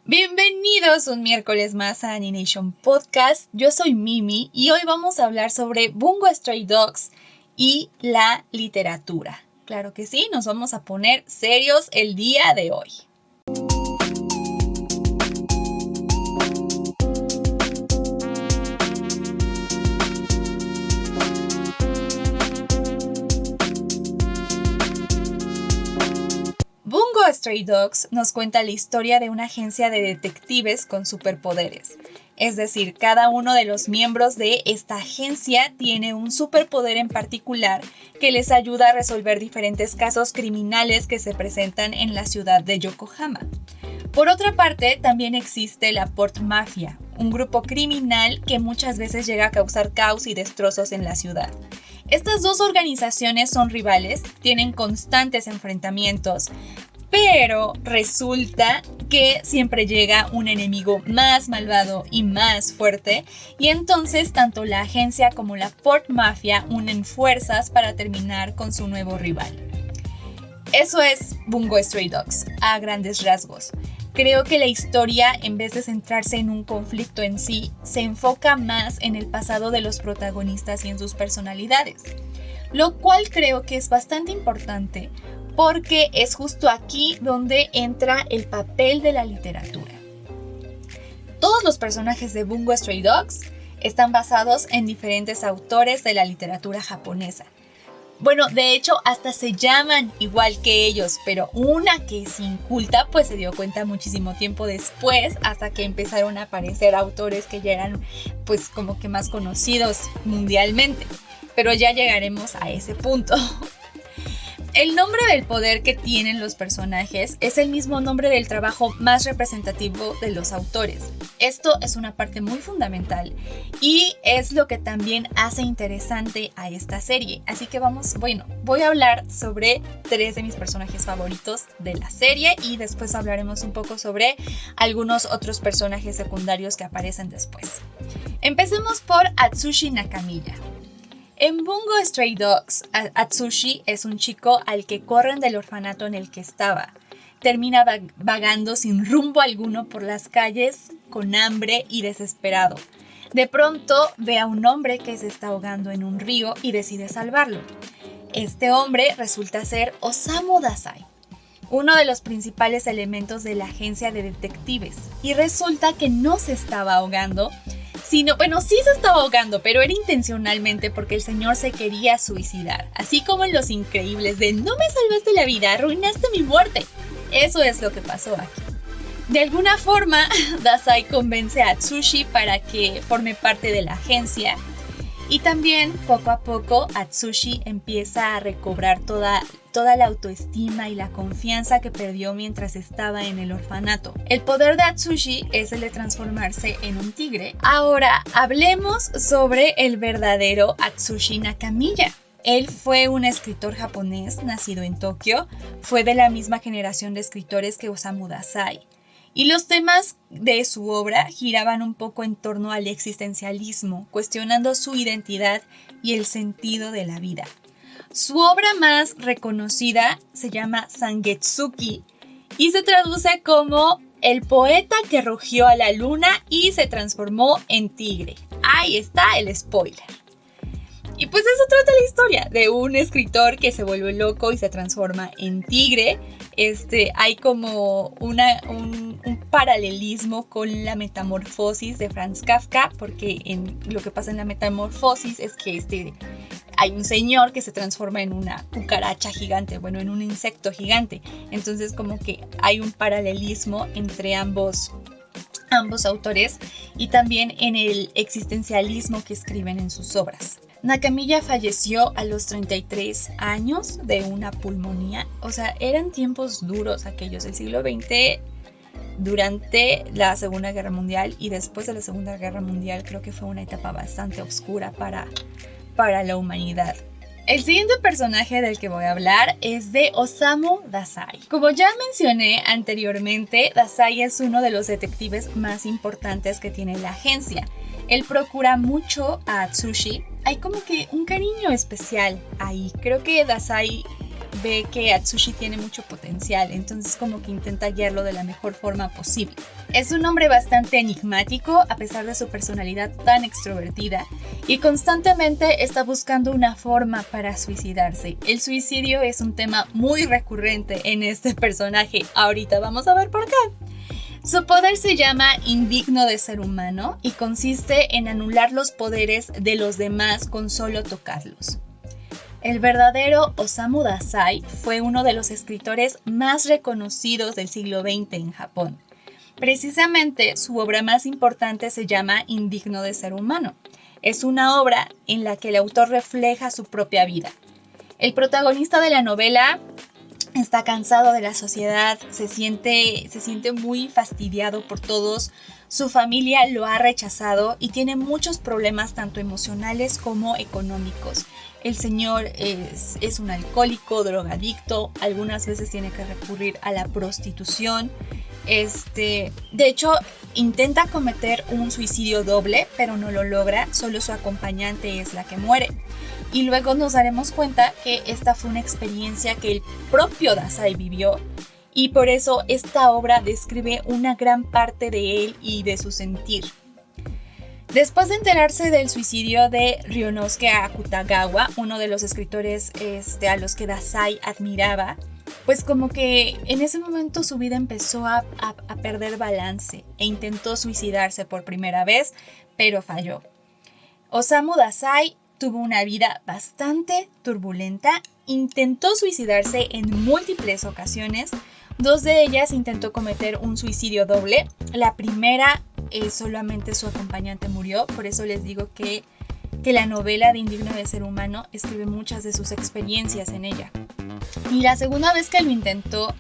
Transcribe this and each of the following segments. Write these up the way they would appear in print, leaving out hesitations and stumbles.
Bienvenidos un miércoles más a Animation Podcast. Yo soy Mimi y hoy vamos a hablar sobre Bungo Stray Dogs y la literatura. Claro que sí, nos vamos a poner serios el día de hoy. Bungo Stray Dogs nos cuenta la historia de una agencia de detectives con superpoderes. Es decir, cada uno de los miembros de esta agencia tiene un superpoder en particular que les ayuda a resolver diferentes casos criminales que se presentan en la ciudad de Yokohama. Por otra parte, también existe la Port Mafia, un grupo criminal que muchas veces llega a causar caos y destrozos en la ciudad. Estas dos organizaciones son rivales, tienen constantes enfrentamientos, pero resulta que siempre llega un enemigo más malvado y más fuerte, y entonces tanto la agencia como la Port Mafia unen fuerzas para terminar con su nuevo rival. Eso es Bungo Stray Dogs, a grandes rasgos. Creo que la historia, en vez de centrarse en un conflicto en sí, se enfoca más en el pasado de los protagonistas y en sus personalidades, lo cual creo que es bastante importante porque es justo aquí donde entra el papel de la literatura. Todos los personajes de Bungo Stray Dogs están basados en diferentes autores de la literatura japonesa. Bueno, de hecho, hasta se llaman igual que ellos, pero una que es inculta, pues se dio cuenta muchísimo tiempo después, hasta que empezaron a aparecer autores que ya eran, pues, como que más conocidos mundialmente. Pero ya llegaremos a ese punto. El nombre del poder que tienen los personajes es el mismo nombre del trabajo más representativo de los autores. Esto es una parte muy fundamental y es lo que también hace interesante a esta serie. Así que voy a hablar sobre 3 de mis personajes favoritos de la serie y después hablaremos un poco sobre algunos otros personajes secundarios que aparecen después. Empecemos por Atsushi Nakamiya. En Bungo Stray Dogs, Atsushi es un chico al que corren del orfanato en el que estaba. Termina vagando sin rumbo alguno por las calles, con hambre y desesperado. De pronto ve a un hombre que se está ahogando en un río y decide salvarlo. Este hombre resulta ser Osamu Dazai, uno de los principales elementos de la agencia de detectives. Y resulta que no se estaba ahogando, sí se estaba ahogando, pero era intencionalmente porque el señor se quería suicidar. Así como en Los Increíbles de "no me salvaste la vida, arruinaste mi muerte". Eso es lo que pasó aquí. De alguna forma, Dazai convence a Atsushi para que forme parte de la agencia. Y también, poco a poco, Atsushi empieza a recobrar toda la autoestima y la confianza que perdió mientras estaba en el orfanato. El poder de Atsushi es el de transformarse en un tigre. Ahora, hablemos sobre el verdadero Atsushi Nakamiya. Él fue un escritor japonés nacido en Tokio. Fue de la misma generación de escritores que Osamu Dazai. Y los temas de su obra giraban un poco en torno al existencialismo, cuestionando su identidad y el sentido de la vida. Su obra más reconocida se llama Sangetsuki y se traduce como "el poeta que rugió a la luna y se transformó en tigre". Ahí está el spoiler. Y pues eso trata la historia de un escritor que se vuelve loco y se transforma en tigre. Hay como un paralelismo con la metamorfosis de Franz Kafka, porque lo que pasa en la metamorfosis es que hay un señor que se transforma en una cucaracha gigante, en un insecto gigante. Entonces como que hay un paralelismo entre ambos autores y también en el existencialismo que escriben en sus obras. Nakamiya falleció a los 33 años de una pulmonía. O sea, eran tiempos duros aquellos del siglo XX, durante la Segunda Guerra Mundial y después de la Segunda Guerra Mundial. Creo que fue una etapa bastante oscura para la humanidad. El siguiente personaje del que voy a hablar es de Osamu Dazai. Como ya mencioné anteriormente, Dazai es uno de los detectives más importantes que tiene la agencia. Él procura mucho a Atsushi. Hay como que un cariño especial ahí. Creo que Dazai ve que Atsushi tiene mucho potencial, entonces como que intenta guiarlo de la mejor forma posible. Es un hombre bastante enigmático a pesar de su personalidad tan extrovertida y constantemente está buscando una forma para suicidarse. El suicidio es un tema muy recurrente en este personaje. Ahorita vamos a ver por qué. Su poder se llama indigno de ser humano y consiste en anular los poderes de los demás con solo tocarlos. El verdadero Osamu Dazai fue uno de los escritores más reconocidos del siglo XX en Japón. Precisamente su obra más importante se llama Indigno de ser humano. Es una obra en la que el autor refleja su propia vida. El protagonista de la novela está cansado de la sociedad, se siente muy fastidiado por todos, su familia lo ha rechazado y tiene muchos problemas tanto emocionales como económicos. El señor es un alcohólico, drogadicto, algunas veces tiene que recurrir a la prostitución. De hecho, intenta cometer un suicidio doble, pero no lo logra, solo su acompañante es la que muere. Y luego nos daremos cuenta que esta fue una experiencia que el propio Dazai vivió y por eso esta obra describe una gran parte de él y de su sentir. Después de enterarse del suicidio de Ryunosuke Akutagawa, uno de los escritores a los que Dazai admiraba, pues como que en ese momento su vida empezó a perder balance e intentó suicidarse por primera vez, pero falló. Osamu Dazai tuvo una vida bastante turbulenta, intentó suicidarse en múltiples ocasiones, 2 de ellas intentó cometer un suicidio doble, la primera solamente su acompañante murió, por eso les digo que la novela de Indigno de ser humano escribe muchas de sus experiencias en ella. Y la segunda vez que lo intentó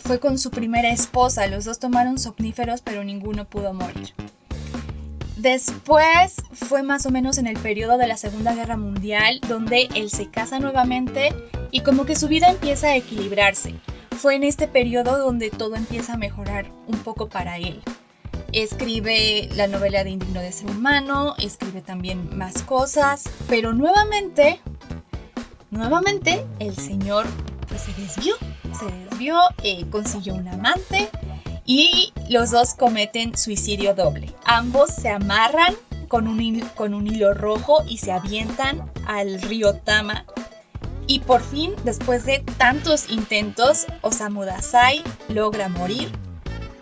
fue con su primera esposa, los dos tomaron somníferos pero ninguno pudo morir. Después fue más o menos en el periodo de la Segunda Guerra Mundial donde él se casa nuevamente y como que su vida empieza a equilibrarse. Fue en este periodo donde todo empieza a mejorar un poco para él. Escribe la novela de Indigno de ser humano, escribe también más cosas, pero nuevamente el señor pues se desvió, consiguió un amante y los dos cometen suicidio doble. Ambos se amarran con un hilo rojo y se avientan al río Tama. Y por fin, después de tantos intentos, Osamu Dazai logra morir,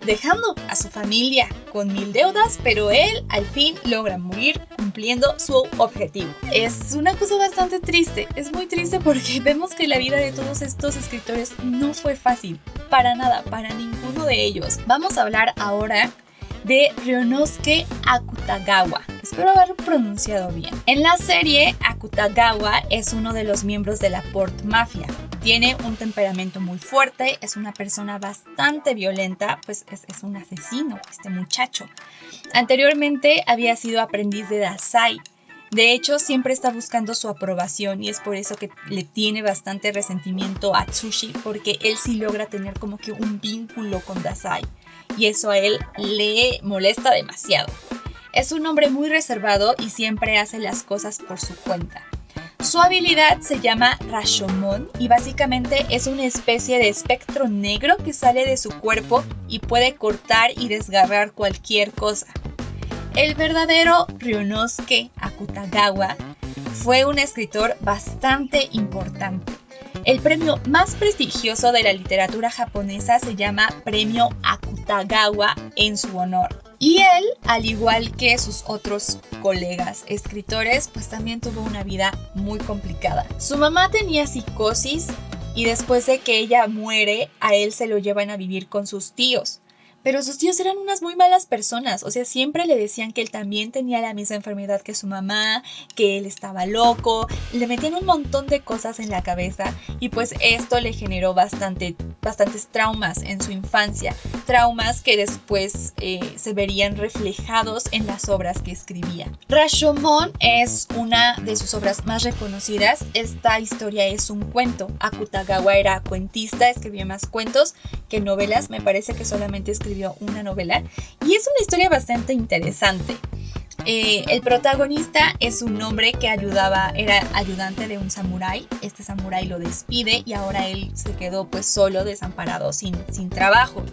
dejando a su familia con 1000 deudas, pero él al fin logra morir cumpliendo su objetivo. Es una cosa bastante triste, es muy triste porque vemos que la vida de todos estos escritores no fue fácil, para nada, para ninguno de ellos. Vamos a hablar ahora de Ryunosuke Akutagawa. Espero haberlo pronunciado bien. En la serie, Akutagawa es uno de los miembros de la Port Mafia. Tiene un temperamento muy fuerte, es una persona bastante violenta, pues es un asesino este muchacho. Anteriormente había sido aprendiz de Dazai. De hecho, siempre está buscando su aprobación y es por eso que le tiene bastante resentimiento a Atsushi, porque él sí logra tener como que un vínculo con Dazai y eso a él le molesta demasiado. Es un hombre muy reservado y siempre hace las cosas por su cuenta. Su habilidad se llama Rashomon y básicamente es una especie de espectro negro que sale de su cuerpo y puede cortar y desgarrar cualquier cosa. El verdadero Ryunosuke Akutagawa fue un escritor bastante importante. El premio más prestigioso de la literatura japonesa se llama Premio Akutagawa en su honor. Y él, al igual que sus otros colegas escritores, pues también tuvo una vida muy complicada. Su mamá tenía psicosis y después de que ella muere, a él se lo llevan a vivir con sus tíos. Pero sus tíos eran unas muy malas personas, o sea, siempre le decían que él también tenía la misma enfermedad que su mamá, que él estaba loco, le metían un montón de cosas en la cabeza y pues esto le generó bastantes traumas en su infancia, traumas que después se verían reflejados en las obras que escribía. Rashomon es una de sus obras más reconocidas. Esta historia es un cuento. Akutagawa era cuentista, escribía más cuentos que novelas, me parece que solamente escribió una novela y es una historia bastante interesante. El protagonista es un hombre que era ayudante de un samurái. Este samurái lo despide y ahora él se quedó pues solo, desamparado, sin trabajo.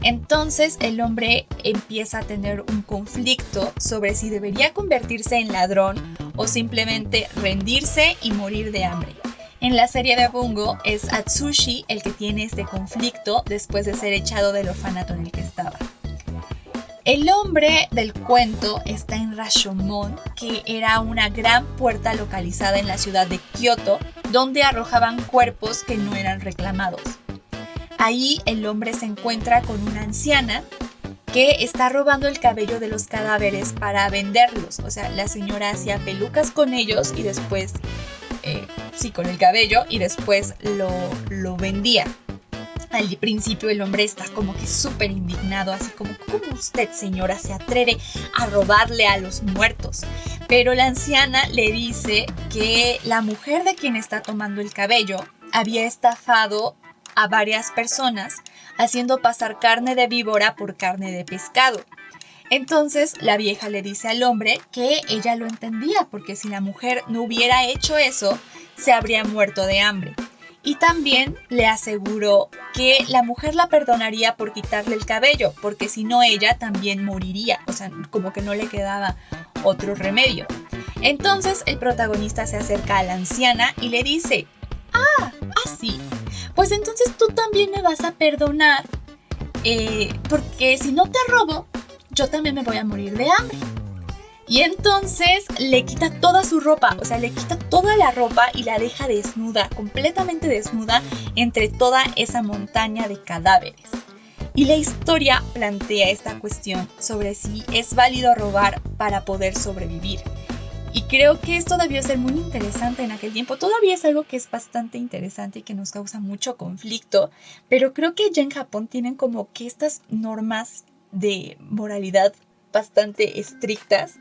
Entonces el hombre empieza a tener un conflicto sobre si debería convertirse en ladrón o simplemente rendirse y morir de hambre. En la serie de Bungo es Atsushi el que tiene este conflicto después de ser echado del orfanato en el que estaba. El hombre del cuento está en Rashomon, que era una gran puerta localizada en la ciudad de Kioto, donde arrojaban cuerpos que no eran reclamados. Ahí el hombre se encuentra con una anciana que está robando el cabello de los cadáveres para venderlos. O sea, la señora hacía pelucas con ellos y después, con el cabello, y después lo vendía. Al principio el hombre está como que súper indignado, así como, ¿cómo usted, señora, se atreve a robarle a los muertos? Pero la anciana le dice que la mujer de quien está tomando el cabello había estafado a varias personas haciendo pasar carne de víbora por carne de pescado. Entonces la vieja le dice al hombre que ella lo entendía, porque si la mujer no hubiera hecho eso, se habría muerto de hambre. Y también le aseguró que la mujer la perdonaría por quitarle el cabello, porque si no ella también moriría, o sea, como que no le quedaba otro remedio. Entonces el protagonista se acerca a la anciana y le dice, así, pues entonces tú también me vas a perdonar, porque si no te robo, yo también me voy a morir de hambre. Y entonces le quita toda su ropa, o sea, le quita toda la ropa y la deja desnuda, completamente desnuda, entre toda esa montaña de cadáveres. Y la historia plantea esta cuestión sobre si es válido robar para poder sobrevivir. Y creo que esto debió ser muy interesante en aquel tiempo. Todavía es algo que es bastante interesante y que nos causa mucho conflicto, pero creo que ya en Japón tienen como que estas normas de moralidad bastante estrictas.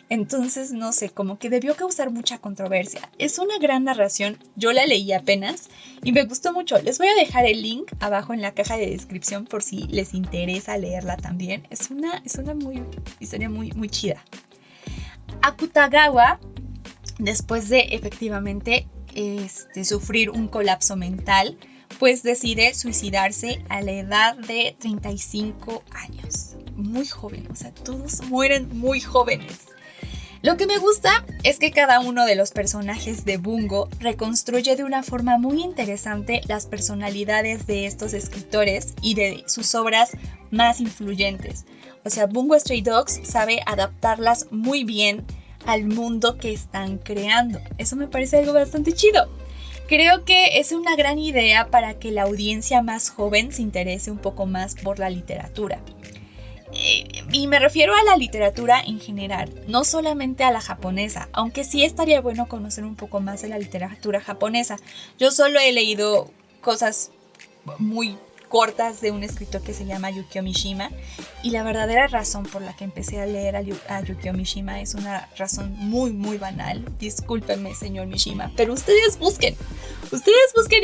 Entonces, no sé, como que debió causar mucha controversia. Es una gran narración, yo la leí apenas y me gustó mucho. Les voy a dejar el link abajo en la caja de descripción por si les interesa leerla también. Es una historia muy chida. Akutagawa, después de efectivamente sufrir un colapso mental, pues decide suicidarse a la edad de 35 años. Muy joven, o sea, todos mueren muy jóvenes. Lo que me gusta es que cada uno de los personajes de Bungo reconstruye de una forma muy interesante las personalidades de estos escritores y de sus obras más influyentes. O sea, Bungo Stray Dogs sabe adaptarlas muy bien al mundo que están creando. Eso me parece algo bastante chido. Creo que es una gran idea para que la audiencia más joven se interese un poco más por la literatura. Y me refiero a la literatura en general, no solamente a la japonesa, aunque sí estaría bueno conocer un poco más de la literatura japonesa. Yo solo he leído cosas muy cortas de un escritor que se llama Yukio Mishima, y la verdadera razón por la que empecé a leer a Yukio Mishima es una razón muy banal. Discúlpenme, señor Mishima, pero ustedes busquen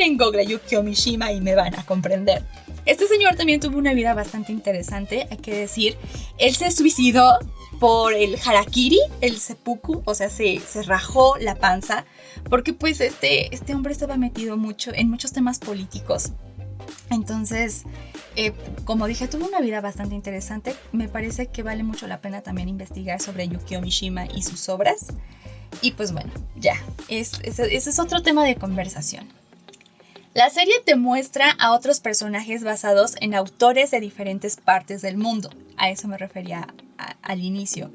en Google Yukio Mishima y me van a comprender. Este señor también tuvo una vida bastante interesante, hay que decir. Él se suicidó por el harakiri, el seppuku, o sea, se rajó la panza, porque pues este hombre estaba metido en muchos temas políticos. Entonces, como dije, tuvo una vida bastante interesante. Me parece que vale mucho la pena también investigar sobre Yukio Mishima y sus obras. Y pues bueno, ya, ese es otro tema de conversación. La serie te muestra a otros personajes basados en autores de diferentes partes del mundo. A eso me refería al inicio.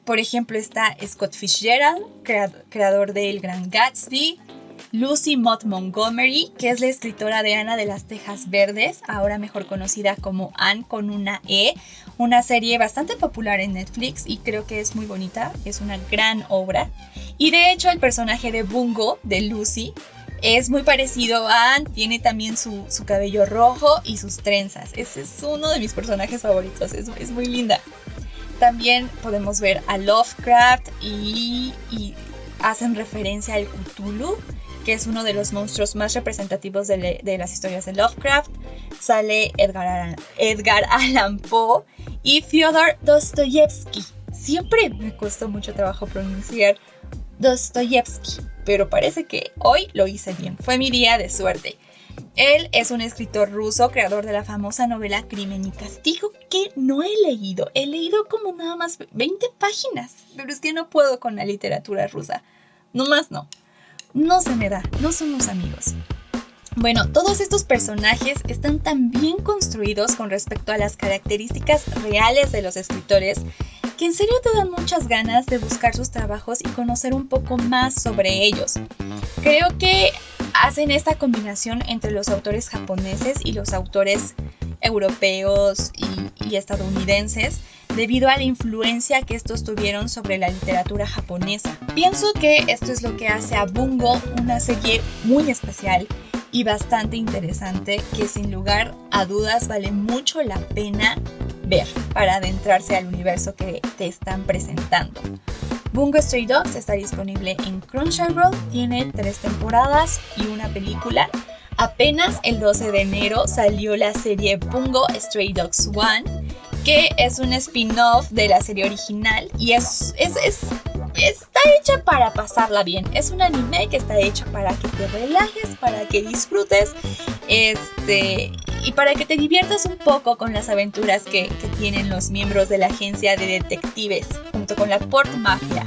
Por ejemplo, está Scott Fitzgerald, creador de El Gran Gatsby. Lucy Maud Montgomery, que es la escritora de Ana de las Tejas Verdes, ahora mejor conocida como Anne con una E, una serie bastante popular en Netflix y creo que es muy bonita, es una gran obra. Y de hecho el personaje de Bungo, de Lucy, es muy parecido a Anne, tiene también su cabello rojo y sus trenzas. Ese es uno de mis personajes favoritos, es muy linda. También podemos ver a Lovecraft y hacen referencia al Cthulhu, que es uno de los monstruos más representativos de las historias de Lovecraft. Sale Edgar Allan Poe y Fyodor Dostoyevsky. Siempre me costó mucho trabajo pronunciar Dostoyevsky, pero parece que hoy lo hice bien. Fue mi día de suerte. Él es un escritor ruso, creador de la famosa novela Crimen y Castigo, que no he leído. He leído como nada más 20 páginas, pero es que no puedo con la literatura rusa. Nomás no. No se me da, no somos amigos. Bueno, todos estos personajes están tan bien construidos con respecto a las características reales de los escritores que en serio te dan muchas ganas de buscar sus trabajos y conocer un poco más sobre ellos. Creo que hacen esta combinación entre los autores japoneses y los autores europeos y estadounidenses debido a la influencia que estos tuvieron sobre la literatura japonesa. Pienso que esto es lo que hace a Bungo una serie muy especial y bastante interesante que sin lugar a dudas vale mucho la pena ver para adentrarse al universo que te están presentando. Bungo Stray Dogs está disponible en Crunchyroll, tiene 3 temporadas y una película. Apenas el 12 de enero salió la serie Bungo Stray Dogs 1, que es un spin-off de la serie original y está hecha para pasarla bien. Es un anime que está hecho para que te relajes, para que disfrutes y para que te diviertas un poco con las aventuras que tienen los miembros de la agencia de detectives junto con la Port Mafia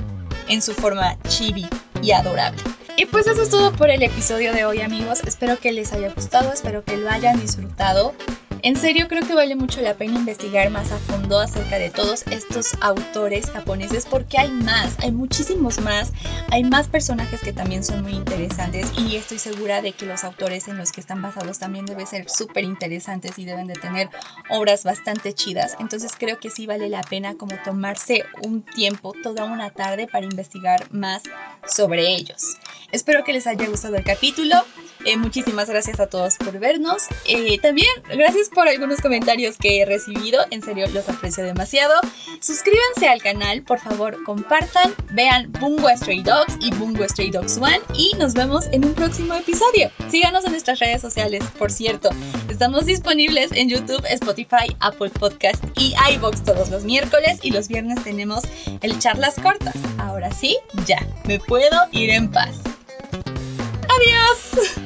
en su forma chibi y adorable. Y pues eso es todo por el episodio de hoy, amigos. Espero que les haya gustado, espero que lo hayan disfrutado. En serio, creo que vale mucho la pena investigar más a fondo acerca de todos estos autores japoneses porque hay más, hay muchísimos más, hay más personajes que también son muy interesantes y estoy segura de que los autores en los que están basados también deben ser súper interesantes y deben de tener obras bastante chidas. Entonces creo que sí vale la pena como tomarse un tiempo, toda una tarde para investigar más sobre ellos. Espero que les haya gustado el capítulo. Muchísimas gracias a todos por vernos. También gracias por algunos comentarios que he recibido. En serio, los aprecio demasiado. Suscríbanse al canal, por favor, compartan. Vean Bungo Stray Dogs y Bungo Stray Dogs 1 y nos vemos en un próximo episodio. Síganos en nuestras redes sociales, por cierto. Estamos disponibles en YouTube, Spotify, Apple Podcast y iVoox todos los miércoles y los viernes tenemos el Charlas Cortas. Ahora sí, ya, me puedo ir en paz. ¡Adiós!